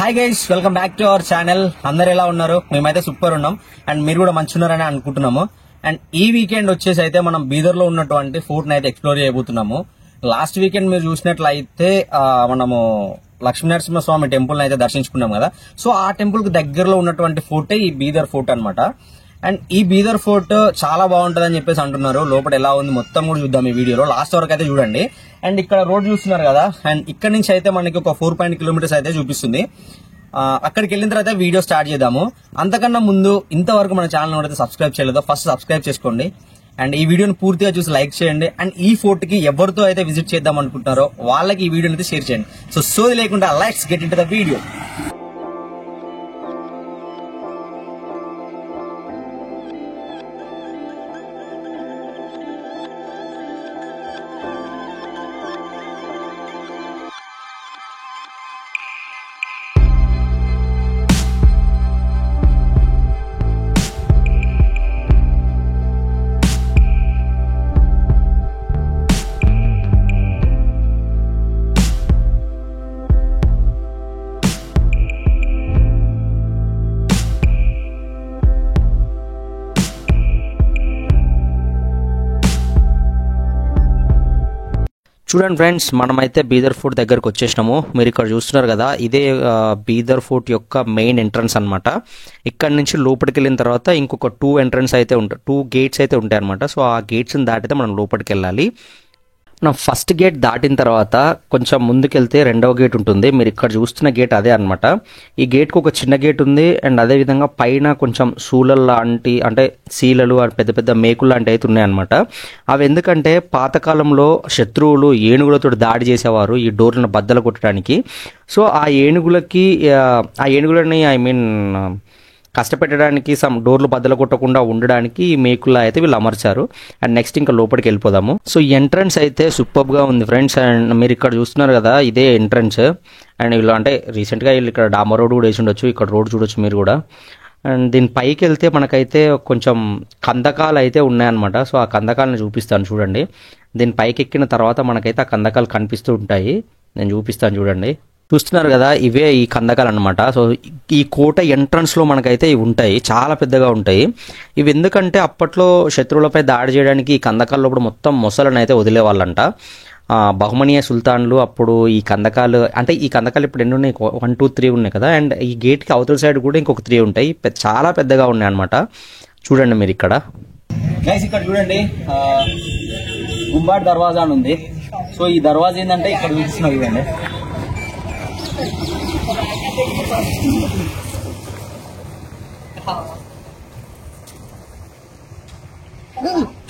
Hi guys, welcome back to our channel. అందరు ఎలా ఉన్నారు? మేమైతే సూపర్ ఉన్నాం అండ్ మీరు కూడా మంచి ఉన్నారని అనుకుంటున్నాము. అండ్ ఈ వీకెండ్ వచ్చేసి అయితే మనం బీదర్ లో ఉన్నటువంటి ఫోర్ట్ అయితే ఎక్స్ప్లోర్ చేయబోతున్నాము. లాస్ట్ వీకెండ్ మీరు చూసినట్లయితే మనము లక్ష్మీనరసింహస్వామి టెంపుల్ అయితే దర్శించుకున్నాం కదా. సో ఆ టెంపుల్ కి దగ్గరలో ఉన్నటువంటి ఫోర్టే ఈ బీదర్ ఫోర్ట్ అన్నమాట. అండ్ ఈ బీదర్ ఫోర్ట్ చాలా బాగుంటది అని చెప్పేసి అంటున్నారు. లోపల ఎలా ఉంది మొత్తం కూడా చూద్దాం ఈ వీడియోలో, లాస్ట్ వరకు అయితే చూడండి. అండ్ ఇక్కడ రోడ్ చూస్తున్నారు కదా, అండ్ ఇక్కడ నుంచి అయితే మనకి ఒక 4 కిలోమీటర్స్ అయితే చూపిస్తుంది. అక్కడికి వెళ్ళిన తర్వాత వీడియో స్టార్ట్ చేద్దాము. అంతకన్నా ముందు ఇంతవరకు మన ఛానల్ అయితే సబ్స్క్రైబ్ చేయలేదో ఫస్ట్ సబ్స్క్రైబ్ చేసుకోండి. అండ్ ఈ వీడియోని పూర్తిగా చూసి లైక్ చేయండి. అండ్ ఈ ఫోర్ట్ కి ఎవరితో అయితే విజిట్ చేద్దాం అనుకుంటున్నారో వాళ్ళకి ఈ వీడియోని అయితే షేర్ చేయండి. సో సోది లేకుండా let's get into the video. చూడండి ఫ్రెండ్స్, మనమైతే బీదర్ ఫోర్ట్ దగ్గరకు వచ్చేసినాము. మీరు ఇక్కడ చూస్తున్నారు కదా, ఇదే బీదర్ ఫోర్ట్ యొక్క మెయిన్ ఎంట్రన్స్ అనమాట. ఇక్కడ నుంచి లోపలికి వెళ్ళిన తర్వాత ఇంకొక 2 ఎంట్రన్స్ అయితే ఉంటాయి, 2 గేట్స్ అయితే ఉంటాయి అనమాట. సో ఆ గేట్స్ని దాటితే మనం లోపలికి వెళ్ళాలి. మనం ఫస్ట్ గేట్ దాటిన తర్వాత కొంచెం ముందుకెళ్తే రెండవ గేట్ ఉంటుంది. మీరు ఇక్కడ చూస్తున్న గేట్ అదే అనమాట. ఈ గేట్కి ఒక చిన్న గేట్ ఉంది. అండ్ అదేవిధంగా పైన కొంచెం శూలలు లాంటి, అంటే శీలలు పెద్ద పెద్ద మేకులు లాంటి అయితే ఉన్నాయన్నమాట. అవి ఎందుకంటే పాతకాలంలో శత్రువులు ఏనుగులతో దాడి చేసేవారు ఈ డోర్లను బద్దలు కొట్టడానికి. సో ఆ ఏనుగులని కష్టపెట్టడానికి, డోర్లు బద్దలు కొట్టకుండా ఉండడానికి ఈ మేకుల్లా అయితే వీళ్ళు అమర్చారు. అండ్ నెక్స్ట్ ఇంకా లోపలికి వెళ్ళిపోదాము. సో ఎంట్రన్స్ అయితే సూపర్ గా ఉంది ఫ్రెండ్స్. అండ్ మీరు ఇక్కడ చూస్తున్నారు కదా, ఇదే ఎంట్రన్స్. అండ్ వీళ్ళు అంటే రీసెంట్గా వీళ్ళు ఇక్కడ డామర్ రోడ్ కూడా వేసి ఉండొచ్చు. ఇక్కడ రోడ్ చూడొచ్చు మీరు కూడా. అండ్ దీని పైకి వెళ్తే మనకైతే కొంచెం కందకాలు అయితే ఉన్నాయన్నమాట. సో ఆ కందకాలను చూపిస్తాను చూడండి. దీని పైకి ఎక్కిన తర్వాత మనకైతే ఆ కందకాలు కనిపిస్తూ ఉంటాయి. నేను చూపిస్తాను చూడండి. చూస్తున్నారు కదా, ఇవే ఈ కందకాలు అనమాట. సో ఈ కోట ఎంట్రన్స్ లో మనకైతే ఇవి ఉంటాయి, చాలా పెద్దగా ఉంటాయి. ఇవి ఎందుకంటే అప్పట్లో శత్రువులపై దాడి చేయడానికి ఈ కందకాల లోపల మొత్తం మొసలను అయితే వదిలేవాళ్ళంట. బహుమనీయ సుల్తాన్లు అప్పుడు ఈ కందకాలు, అంటే ఈ కందకాలు ఇప్పుడు ఎన్ని ఉన్నాయి, 1, 2, 3 ఉన్నాయి కదా. అండ్ ఈ గేట్ కి అవతల సైడ్ కూడా ఇంకొక 3 ఉంటాయి. చాలా పెద్దగా ఉన్నాయి అనమాట. చూడండి మీరు ఇక్కడ ఇక్కడ చూడండి, గుంబాట్ దర్వాజా అని ఉంది. సో ఈ దర్వాజా ఏంటంటే ఇక్కడ చూపిస్తున్నారు ఇదండి.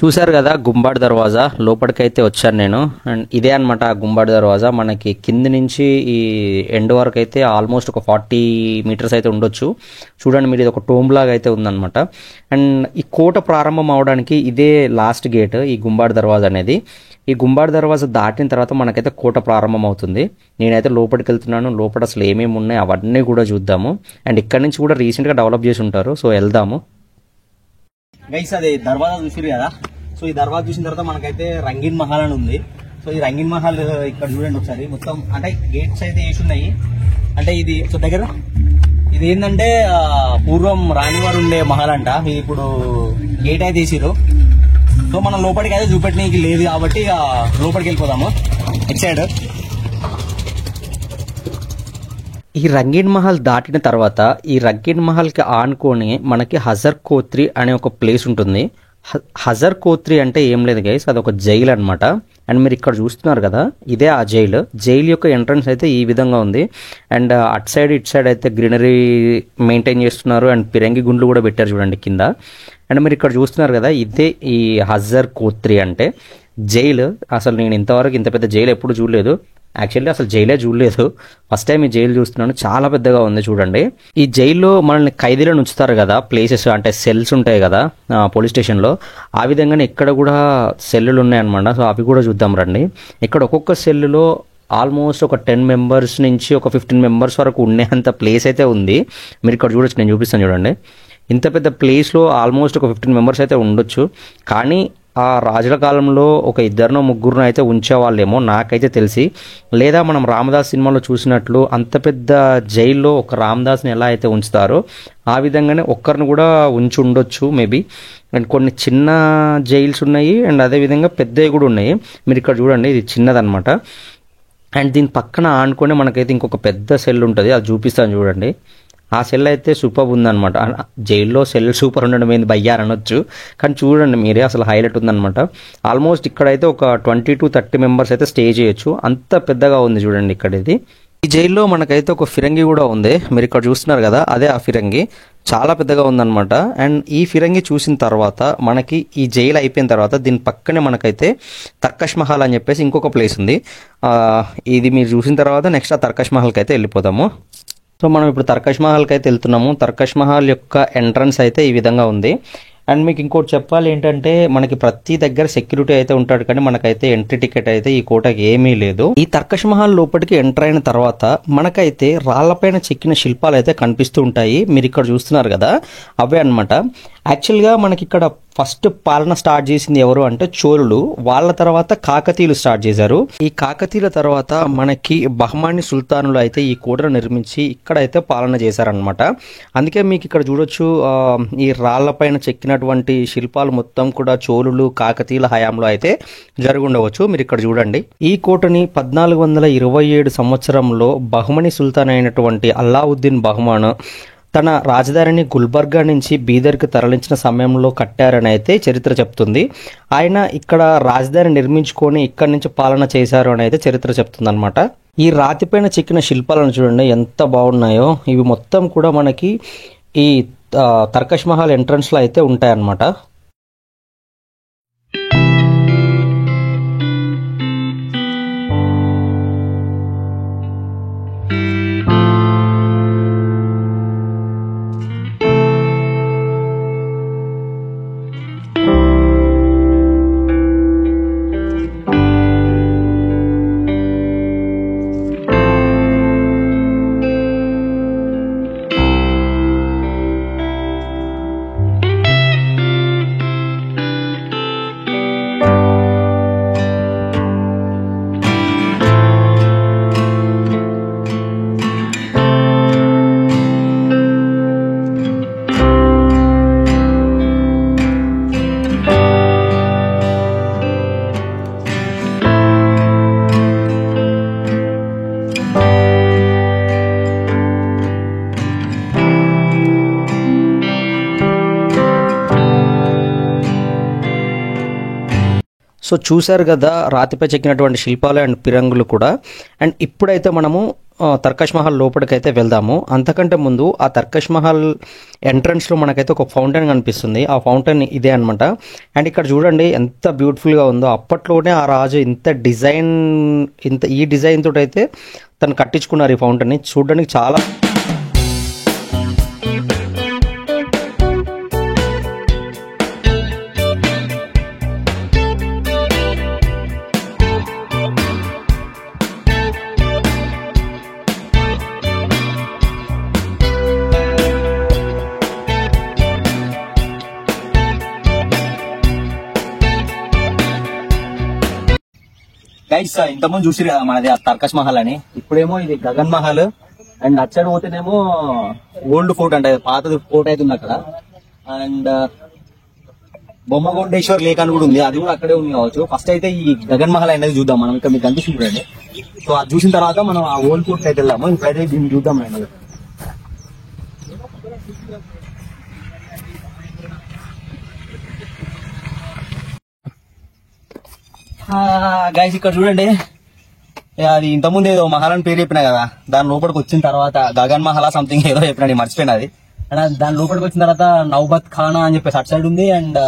చూశారు కదా గుంబాట్ దర్వాజా. లోపలికైతే వచ్చాను నేను. అండ్ ఇదే అనమాట గుంబాట్ దర్వాజా. మనకి కింది నుంచి ఈ ఎండ్ వరకు అయితే ఆల్మోస్ట్ ఒక 40 మీటర్స్ అయితే ఉండొచ్చు. చూడండి మీరు, ఇది ఒక టోమ్ లాగా అయితే ఉందన్నమాట. అండ్ ఈ కోట ప్రారంభం అవడానికి ఇదే లాస్ట్ గేట్, ఈ గుంబాట్ దర్వాజా అనేది. ఈ గుంబాట్ దర్వాజా దాటిన తర్వాత మనకైతే కోట ప్రారంభం అవుతుంది. నేనైతే లోపలికి వెళ్తున్నాను. లోపల అసలు ఏమేమి ఉన్నాయి అవన్నీ కూడా చూద్దాము. అండ్ ఇక్కడ నుంచి కూడా రీసెంట్గా డెవలప్ చేసి ఉంటారు. సో వెళ్దాము గైస్. అదే దర్వాజా చూసిరు కదా. సో ఈ దర్వాజా చూసిన తర్వాత మనకైతే రంగీన్ మహల్ అని ఉంది. సో ఈ రంగీన్ మహల్ ఇక్కడ చూడండి ఒకసారి. మొత్తం అంటే గేట్స్ అయితే వేసి ఉన్నాయి. అంటే ఇది సో దగ్గర ఇది ఏంటంటే పూర్వం రాణివారు ఉండే మహల్ అంట. ఇది ఇప్పుడు గేట్ అయితే వేసిరు. సో మనం లోపలికి అయితే చూపెట్టడానికి లేదు కాబట్టి లోపలికి వెళ్ళిపోదాము ఇట్ సైడ్. ఈ రంగీన్ మహల్ దాటిన తర్వాత ఈ రంగీన్ మహల్ కి ఆనుకొని మనకి హజర్ కోత్రి అనే ఒక ప్లేస్ ఉంటుంది. హజర్ కోత్రి అంటే ఏం లేదు గైస్, అది ఒక జైలు అనమాట. అండ్ మీరు ఇక్కడ చూస్తున్నారు కదా, ఇదే ఆ జైలు. జైలు యొక్క ఎంట్రన్స్ అయితే ఈ విధంగా ఉంది. And at side it side అయితే గ్రీనరీ మెయింటైన్ చేస్తున్నారు. అండ్ పిరంగి గుండ్లు కూడా పెట్టారు చూడండి కింద. అండ్ మీరు ఇక్కడ చూస్తున్నారు కదా, ఇదే ఈ హజర్ కోత్రి అంటే జైలు. అసలు నేను ఇంతవరకు ఇంత పెద్ద జైలు ఎప్పుడు చూడలేదు. యాక్చువల్లీ అసలు జైలే చూడలేదు, ఫస్ట్ టైం ఈ జైలు చూస్తున్నాను. చాలా పెద్దగా ఉంది చూడండి. ఈ జైల్లో మనల్ని ఖైదీలను ఉంచుతారు కదా, ప్లేసెస్ అంటే సెల్స్ ఉంటాయి కదా పోలీస్ స్టేషన్లో, ఆ విధంగానే ఇక్కడ కూడా సెల్లులు ఉన్నాయన్నమాట. సో అవి కూడా చూద్దాం రండి. ఇక్కడ ఒక్కొక్క సెల్లులో ఆల్మోస్ట్ ఒక 10 మెంబర్స్ నుంచి ఒక 15 మెంబర్స్ వరకు ఉండేంత ప్లేస్ అయితే ఉంది. మీరు ఇక్కడ చూడొచ్చు, నేను చూపిస్తాను చూడండి. ఇంత పెద్ద ప్లేస్లో ఆల్మోస్ట్ ఒక 15 మెంబర్స్ అయితే ఉండొచ్చు. కానీ ఆ రాజుల కాలంలో ఒక ఇద్దరినో ముగ్గురునో అయితే ఉంచేవాళ్ళేమో నాకైతే తెలిసి, లేదా మనం రామదాస్ సినిమాలో చూసినట్లు అంత పెద్ద జైల్లో ఒక రామదాస్ని ఎలా అయితే ఉంచుతారో ఆ విధంగానే ఒక్కరిని కూడా ఉంచి ఉండొచ్చు మేబీ. అండ్ కొన్ని చిన్న జైల్స్ ఉన్నాయి అండ్ అదేవిధంగా పెద్దవి కూడా ఉన్నాయి. మీరు ఇక్కడ చూడండి, ఇది చిన్నదన్నమాట. అండ్ దీని పక్కన ఆనుకొని మనకైతే ఇంకొక పెద్ద సెల్ ఉంటుంది, అది చూపిస్తాను చూడండి. ఆ సెల్ అయితే సూపర్ ఉందన్నమాట. జైల్లో సెల్ సూపర్ ఉండడం ఏంది బయ్యారు అనొచ్చు, కానీ చూడండి మీరే, అసలు హైలైట్ ఉందన్నమాట. ఆల్మోస్ట్ ఇక్కడైతే ఒక 20 to 30 మెంబర్స్ అయితే స్టే చేయొచ్చు, అంత పెద్దగా ఉంది చూడండి ఇక్కడ ఇది. ఈ జైల్లో మనకైతే ఒక ఫిరంగి కూడా ఉంది, మీరు ఇక్కడ చూస్తున్నారు కదా, అదే ఆ ఫిరంగి. చాలా పెద్దగా ఉందన్నమాట. అండ్ ఈ ఫిరంగి చూసిన తర్వాత మనకి ఈ జైలు అయిపోయిన తర్వాత దీని పక్కనే మనకైతే తర్కష్ మహల్ అని చెప్పేసి ఇంకొక ప్లేస్ ఉంది. ఇది మీరు చూసిన తర్వాత నెక్స్ట్ ఆ తర్కష్ మహల్కి అయితే వెళ్ళిపోతాము. సో మనం ఇప్పుడు తర్కష్ మహల్కి అయితే వెళ్తున్నాము. తర్కష్ మహల్ యొక్క ఎంట్రన్స్ అయితే ఈ విధంగా ఉంది. అండ్ మీకు ఇంకోటి చెప్పాలి ఏంటంటే, మనకి ప్రతి దగ్గర సెక్యూరిటీ అయితే ఉంటాడు, కానీ మనకైతే ఎంట్రీ టికెట్ అయితే ఈ కోటకి ఏమీ లేదు. ఈ తర్కష్ మహల్ లోపలికి ఎంటర్ అయిన తర్వాత మనకైతే రాళ్లపైన చెక్కిన శిల్పాలు అయితే కనిపిస్తూ ఉంటాయి. మీరు ఇక్కడ చూస్తున్నారు కదా, అవే అనమాట. యాక్చువల్గా మనకి ఇక్కడ ఫస్ట్ పాలన స్టార్ట్ చేసింది ఎవరు అంటే చోళులు, వాళ్ళ తర్వాత కాకతీయులు స్టార్ట్ చేశారు. ఈ కాకతీయుల తర్వాత మనకి బహమాని సుల్తానులు అయితే ఈ కోటను నిర్మించి ఇక్కడైతే పాలన చేశారనమాట. అందుకే మీకు ఇక్కడ చూడొచ్చు, ఈ రాళ్లపైన చెక్కినటువంటి శిల్పాలు మొత్తం కూడా చోళులు కాకతీయుల హయాంలో అయితే జరుగుండవచ్చు. మీరు ఇక్కడ చూడండి, ఈ కోటని 1427 సంవత్సరంలో బహమని సుల్తాన్ అయినటువంటి అల్లావుద్దీన్ బహమాన్ తన రాజధానిని గుల్బర్గా నుంచి బీదర్కి తరలించిన సమయంలో కట్టారని అయితే చరిత్ర చెప్తుంది. ఆయన ఇక్కడ రాజధాని నిర్మించుకొని ఇక్కడి నుంచి పాలన చేశారు అని అయితే చరిత్ర చెప్తుంది అనమాట. ఈ రాతిపైన చెక్కిన శిల్పాలను చూడండి ఎంత బాగున్నాయో. ఇవి మొత్తం కూడా మనకి ఈ తర్కష్ మహల్ ఎంట్రన్స్లో అయితే ఉంటాయన్నమాట. సో చూశారు కదా రాతిపై చెక్కినటువంటి శిల్పాలు అండ్ పిరంగులు కూడా. అండ్ ఇప్పుడైతే మనము తర్కష్ మహల్ లోపలికైతే వెళ్దాము. అంతకంటే ముందు ఆ తర్కష్ మహల్ ఎంట్రన్స్లో మనకైతే ఒక ఫౌంటైన్ కనిపిస్తుంది. ఆ ఫౌంటైన్ ఇదే అనమాట. అండ్ ఇక్కడ చూడండి ఎంత బ్యూటిఫుల్గా ఉందో. అప్పట్లోనే ఆ రాజు ఈ డిజైన్ తోటి అయితే తను కట్టించుకున్నారు ఈ ఫౌంటైన్ని. చూడడానికి చాలా గైస్ ఇంతకుముందు చూసిరు కదా మనది ఆ తర్కష్ మహల్ అని. ఇప్పుడేమో ఇది గగన్ మహల్. అండ్ అచ్చడి పోతేనేమో ఓల్డ్ ఫోర్ట్ అంటే పాతది ఫోర్ట్ అయితే ఉంది అక్కడ. అండ్ బొమ్మగొండేశ్వర్ లేక్ అని కూడా ఉంది, అది కూడా అక్కడే ఉంది కావచ్చు. ఫస్ట్ అయితే ఈ గగన్ మహల్ అనేది చూద్దాం మనం. ఇక్కడ మీకు కనిపిస్తుంది చూడండి. సో అది చూసిన తర్వాత మనం ఆ ఓల్డ్ ఫోర్ట్ అయితే వెళ్దాము. ఇప్పుడైతే దీన్ని చూద్దాం మనం. గైస్ ఇక్కడ చూడండి, అది ఇంతకుముందు ఏదో మహల్ అని పేరు చెప్పినా కదా, దాని లోపలికి వచ్చిన తర్వాత గగన్ మహల్ సంథింగ్ ఏదో చెప్పినా మర్చిపోయినా అది. అండ్ దాని లోపలికి వచ్చిన తర్వాత నౌబత్ ఖానా అని చెప్పేసి అటు సైడ్ ఉంది, అండ్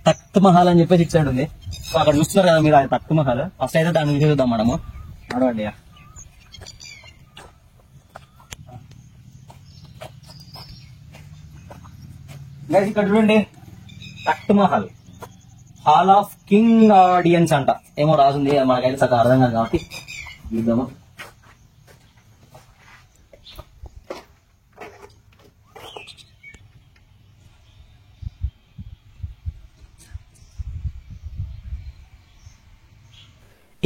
తఖ్త్ మహల్ అని చెప్పేసి ఇటు సైడ్ ఉంది. సో అక్కడ చూస్తున్నారు కదా మీరు, అది తఖ్త్ మహల్. ఫస్ట్ అయితే దాన్ని విజయ్ చూద్దాం మనము. నడవండి. గైస్ ఇక్కడ చూడండి, Takht Mahal hall of king audience అంట ఏమో రాసింది, మనకైతే సగం అర్థం కాదు కాబట్టి చూద్దాము.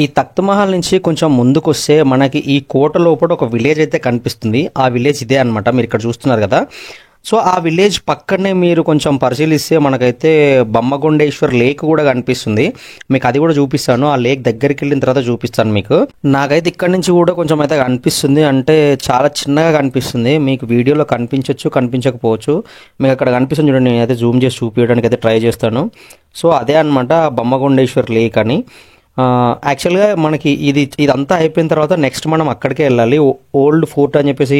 ఈ తఖ్త్ మహల్ నుంచి కొంచెం ముందుకు వస్తే మనకి ఈ కోట లోపల ఒక విలేజ్ అయితే కనిపిస్తుంది. ఆ విలేజ్ ఇదే అనమాట, మీరు ఇక్కడ చూస్తున్నారు కదా. సో ఆ విలేజ్ పక్కనే మీరు కొంచెం పరిశీలిస్తే మనకైతే బమ్మగొండేశ్వర్ లేక్ కూడా కనిపిస్తుంది. మీకు అది కూడా చూపిస్తాను, ఆ లేక్ దగ్గరికి వెళ్ళిన తర్వాత చూపిస్తాను మీకు. నాకైతే ఇక్కడ నుంచి కూడా కొంచెం అయితే కనిపిస్తుంది, అంటే చాలా చిన్నగా కనిపిస్తుంది. మీకు వీడియోలో కనిపించవచ్చు, కనిపించకపోవచ్చు. మీకు అక్కడ కనిపిస్తుంది చూడండి, నేనైతే జూమ్ చేసి చూపించడానికి అయితే ట్రై చేస్తాను. సో అదే అనమాట బమ్మగొండేశ్వర్ లేక్ అని. యాక్చువల్గా మనకి ఇదంతా అయిపోయిన తర్వాత నెక్స్ట్ మనం అక్కడికే వెళ్ళాలి. ఓల్డ్ ఫోర్ట్ అని చెప్పేసి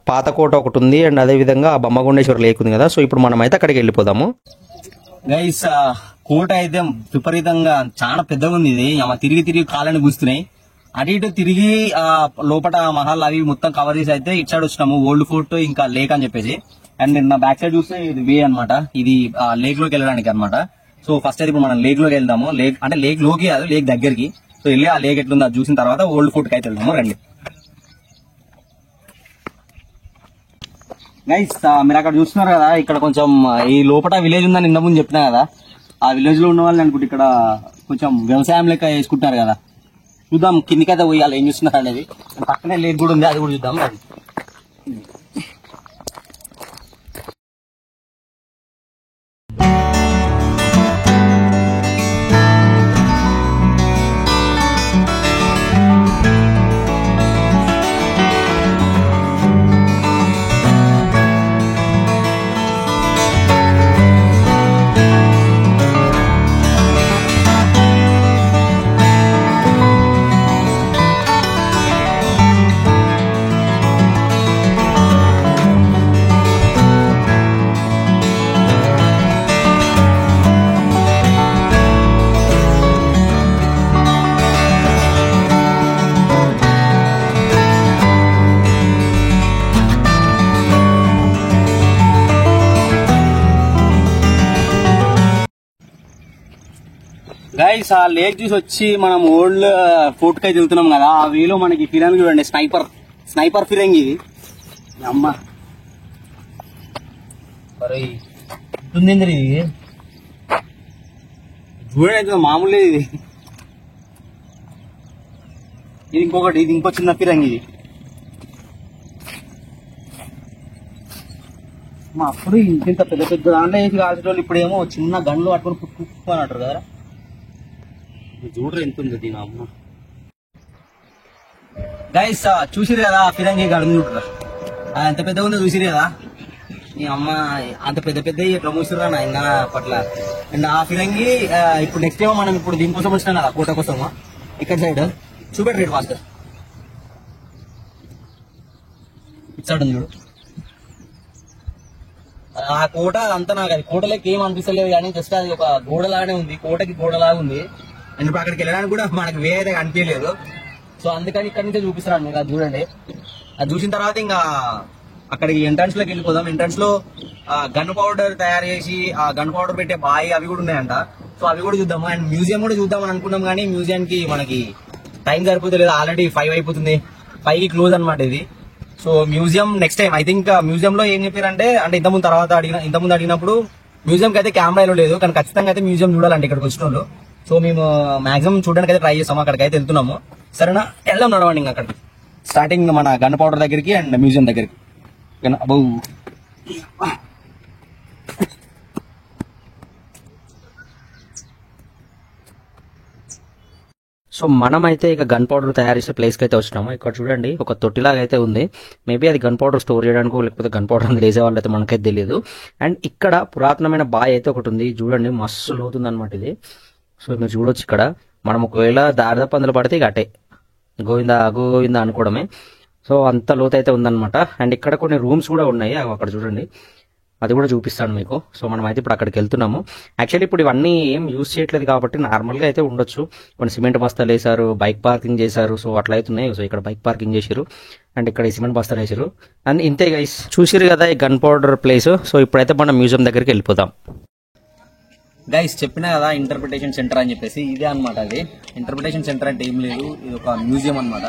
పాత కోట ఒకటి ఉంది, అండ్ అదేవిధంగా ఆ బమ్మగొండేశ్వర లేక్ ఉంది కదా. సో ఇప్పుడు మనం అయితే అక్కడికి వెళ్ళిపోదాము. గైస్ కోట అయితే విపరీతంగా చాలా పెద్దగా ఉంది. ఇది తిరిగి తిరిగి కాళ్ళని కూస్తున్నాయి. అటు ఇటు తిరిగి లోపల మహల్ అవి మొత్తం కవర్ చేసి అయితే ఇటు సైడ్ వచ్చినాము. ఓల్డ్ ఫోర్ట్ ఇంకా లేక్ అని చెప్పేసి. అండ్ నా బ్యాక్ సైడ్ చూస్తే ఇది వే అనమాట, ఇది లేక్ లోకి వెళ్ళడానికి అనమాట. సో ఫస్ట్ అయితే ఇప్పుడు మనం లేక్ లోకి వెళ్దాము. లేక్ అంటే లేక్ లోకి కాదు, లేక్ దగ్గరికి. సో వెళ్ళి ఆ లేక్ ఎట్లుందో అది చూసిన తర్వాత ఓల్డ్ ఫోర్ట్ కి అయితే వెళ్దాము. రండి గైస్, మీరు అక్కడ చూస్తున్నారు కదా, ఇక్కడ కొంచెం ఈ లోపల విలేజ్ ఉందని నిన్న ముందు చెప్పినా కదా. ఆ విలేజ్ లో ఉన్న వాళ్ళు అనుకుంటే ఇక్కడ కొంచెం వ్యవసాయం లెక్క వేసుకుంటారు కదా. చూద్దాం కిందికైతే పోయాలి ఏం చూస్తున్నారు అనేది. పక్కనే లేక్ కూడా ఉంది, అది కూడా చూద్దాం. గైస్ ఆ లేక్ చూసి వచ్చి మనం ఓల్డ్ ఫోర్ట్ కి అయితే వెళ్తున్నాం కదా. ఆ వేలో మనకి ఫిరంగి చూడండి, స్నైపర్ ఫిరంగి. ఇది అమ్మ ఇది చూడండి, మామూలు ఇది ఇంకొకటి, ఇది ఇంకో చిన్న ఫిరంగి. ఇది అప్పుడు ఇంత పెద్ద పెద్ద దాంట్లో వేసి కాల్చేటోళ్ళు ఇప్పుడేమో చిన్న గన్లు పట్టుకొని పుట్టుకు అని అంటారు కదా. చూడరు ఎంత ఉంది దీని అమ్మ. గైస్ చూసిరు కదా ఫిరంగి గడుము చూడరా, ఎంత పెద్దగా ఉందో చూసిరు కదా. ఈ అమ్మ అంత పెద్ద పెద్ద ఎట్లా మూసిరా నాయన అప్పట్ల. అండ్ ఆ ఫిరంగి ఇప్పుడు నెక్స్ట్ ఏమో మనం ఇప్పుడు దీనికోసం వచ్చినాం కదా, కోట కోసమా. ఇక్కడ సైడ్ చూపెట్టు రేట్ మాస్టర్, ఇటు సైడ్ ఉంది చూడు. ఆ కోట అంతా నాకు అది కోటలోకి ఏం అనిపిస్తలేదు కానీ జస్ట్ అది ఒక గోడలాగానే ఉంది, కోటకి గోడలాగా ఉంది. అండ్ ఇప్పుడు అక్కడికి వెళ్ళడానికి కూడా మనకు వే అయితే కనిపించలేదు. సో అందుకని ఇక్కడ నుంచే చూపిస్తున్నాను మీకు, అది చూడండి. అది చూసిన తర్వాత ఇంకా అక్కడికి ఎంట్రన్స్ లోకి వెళ్ళిపోదాం. ఎంట్రన్స్ లో గన్ పౌడర్ తయారు చేసి ఆ గన్ పౌడర్ పెట్టే బాయ్ అవి కూడా ఉన్నాయంట. సో అవి కూడా చూద్దాము. అండ్ మ్యూజియం కూడా చూద్దామని అనుకున్నాం కానీ మ్యూజియానికి మనకి టైం సరిపోతలేదు. ఆల్రెడీ 5 అయిపోతుంది, 5కి క్లోజ్ అనమాట ఇది. So museum next time. I think museum లో ఏం చెప్పారంటే, అంటే ఇంతకుముందు అడిగినప్పుడు మ్యూజియం కి అయితే కెమెరాలో లేదు, కానీ ఖచ్చితంగా అయితే మ్యూజియం చూడాలంటే ఇక్కడికి వచ్చిన వాళ్ళు. సో మేము మాక్సిమం చూడడానికి అయితే ట్రై చేస్తాము, అక్కడికి అయితే వెళ్తున్నాము. సరేనా, వెళ్దాం నడవండి ఇంకా అక్కడికి. స్టార్టింగ్ మన గన్ పౌడర్ దగ్గరికి అండ్ మ్యూజియం దగ్గరికి. అబ్బో సో మనమైతే ఇక గన్ పౌడర్ తయారు చేసే ప్లేస్కి అయితే వచ్చినాము. ఇక్కడ చూడండి ఒక తొట్టిలాగా అయితే ఉంది. మేబీ అది గన్ పౌడర్ స్టోర్ చేయడానికి, లేకపోతే గన్ పౌడర్ అందులో వేసే వాళ్ళు అయితే మనకైతే తెలియదు. అండ్ ఇక్కడ పురాతనమైన బాయ్ అయితే ఒకటి ఉంది చూడండి, మస్తు లోతుంది అనమాట ఇది. సో మీరు చూడొచ్చు ఇక్కడ. మనం ఒకవేళ దారిదప్ప అందులో పడితే ఇక అటే గోవిందా గోవిందా అనుకోవడమే. సో అంత లోతు అయితే ఉందన్నమాట. అండ్ ఇక్కడ కొన్ని రూమ్స్ కూడా ఉన్నాయి, అక్కడ చూడండి, అది కూడా చూపిస్తాను మీకు. సో మనం అయితే ఇప్పుడు అక్కడికి వెళ్తున్నాము. యాక్చువల్లీ ఇప్పుడు ఇవన్నీ ఏం యూజ్ చేయట్లేదు కాబట్టి నార్మల్గా అయితే ఉండొచ్చు. కొన్ని సిమెంట్ బస్తాలు వేసారు, బైక్ పార్కింగ్ చేశారు. సో అట్లా అవుతున్నాయి. సో ఇక్కడ బైక్ పార్కింగ్ చేశారు అండ్ ఇక్కడ ఈ సిమెంట్ బస్తాలు వేసారు. అండ్ ఇంతే గైస్, చూసిరు కదా ఈ గన్ పౌడర్ ప్లేస్. సో ఇప్పుడైతే మనం మ్యూజియం దగ్గరికి వెళ్ళిపోతాం. గైస్ చెప్పినా కదా ఇంటర్ప్రిటేషన్ సెంటర్ అని చెప్పేసి, ఇదే అనమాట. అది ఇంటర్ప్రిటేషన్ సెంటర్ అంటే ఏం లేదు, ఇది ఒక మ్యూజియం అనమాట.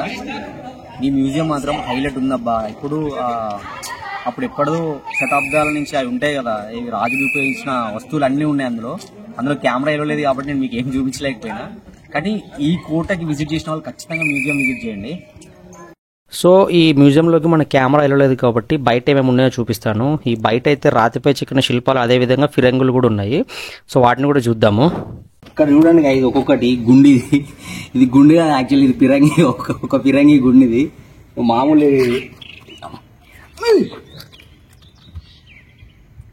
ఈ మ్యూజియం మాత్రం హైలైట్ ఉందబ్బా. ఇప్పుడు అప్పుడు ఎప్పుడో శతాబ్దాల నుంచి అవి ఉంటాయి కదా, ఇవి రాజులు ఉపయోగించిన వస్తువులు అన్నీ ఉన్నాయి అందులో కెమెరా లేదు కాబట్టి నేను మీకు ఏం చూపించలేకపోయినా. కానీ ఈ కోటకి విజిట్ చేసిన వాళ్ళు ఖచ్చితంగా మ్యూజియం విజిట్ చేయండి. సో ఈ మ్యూజియంలోకి మన కెమెరా వెళ్ళలేదు కాబట్టి బయట ఏమేమి ఉన్నాయో చూపిస్తాను. ఈ బయట అయితే రాతిపై చెక్కిన శిల్పాలు, అదేవిధంగా ఫిరంగులు కూడా ఉన్నాయి. సో వాటిని కూడా చూద్దాము. ఇక్కడ చూడండి ఇది ఒక్కొక్కటి గుండి, ఇది గుండి కాదు యాక్చువల్లీ, ఇది పిరంగి, ఒక పిరంగి గుండిది మామూలు.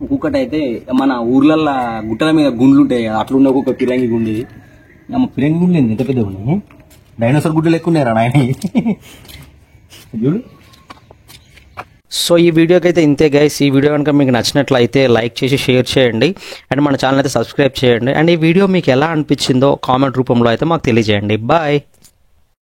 ఒక్కొక్కటి అయితే మన ఊర్లల్లో గుట్టల మీద గుండ్లు ఉంటాయి కదా, అట్లుండే ఒక్కొక్క పిరంగి గుండిది. పిరంగి గుండి ఎంత పెద్దగా ఉన్నాయి, డైనోసార్ గుడ్లు లెక్క ఉన్నారా నాయన చూడు. సో ఈ వీడియోకి అయితే ఇంతే గైస్. ఈ వీడియో కనుక మీకు నచ్చినట్లయితే లైక్ చేసి షేర్ చేయండి అండ్ మన ఛానల్ అయితే సబ్స్క్రైబ్ చేయండి. అండ్ ఈ వీడియో మీకు ఎలా అనిపించిందో కామెంట్ రూపంలో అయితే మాకు తెలియజేయండి. బాయ్.